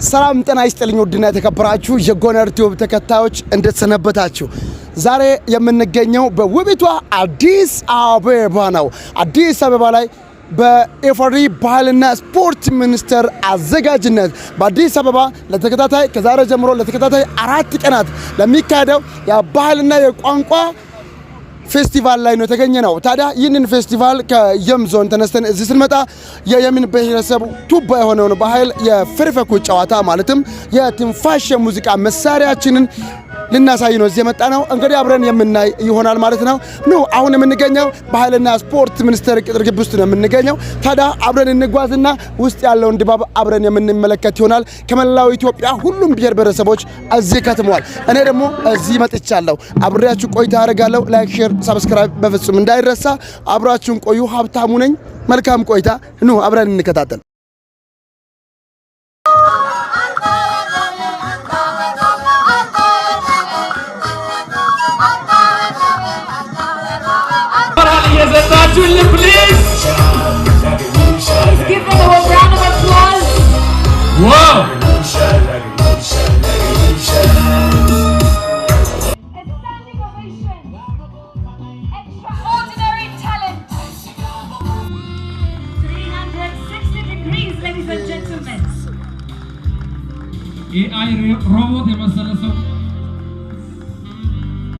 ሰላም ጤና ይስጥልኝ ውድና የተከበራችሁ የጎነር ቲዩብ ተከታዮች እንደተሰነበታችሁ ዛሬ የምንገኘው በውቢቷ አዲስ አበባ ነው። አዲስ አበባ ላይ በኢፌዴሪ ባህልና ስፖርት ሚኒስቴር አዘጋጅነት በአዲስ አበባ ለተከታታይ ከዛሬ ጀምሮ ለተከታታይ 4 ቀናት ለሚካሄደው የባህልና የቋንቋ ፌስቲቫል ላይ ነው የተገኘነው። ታዲያ ይህንን ፌስቲቫል ከየም ዞን ተነስተን እዚህ ስንመጣ የየምን ብሔረሰብ ቱባ የሆነውን ባህል የፍርፈኩ ጨዋታ ማለትም የትንፋሽ ሙዚቃ መሳሪያችንን ልናሳይ ነው እዚህ የመጣ ነው። እንግዲህ አብረን የምናይ ይሆናል ማለት ነው። አሁን የምንገኘው ባህልና ስፖርት ሚኒስቴር ቅጥር ግቢ ውስጥ ነው የምንገኘው። ታዲያ አብረን እንጓዝና ውስጥ ያለውን ድባብ አብረን የምንመለከት ይሆናል። ከመላው ኢትዮጵያ ሁሉም ብሔር ብሔረሰቦች እዚህ ከትመዋል። እኔ ደግሞ እዚህ መጥቻለሁ። አብሬያችሁ ቆይታ አደርጋለሁ። ላይክ፣ ሼር፣ ሰብስክራይብ በፍጹም እንዳይረሳ። አብራችሁን ቆዩ። ሀብታሙ ነኝ። መልካም ቆይታ። አብረን እንከታተል። Please give them a round of applause. Wow! A standing ovation. Extraordinary talent. 360 degrees, ladies and gentlemen. AI robot የመሰለ ሰው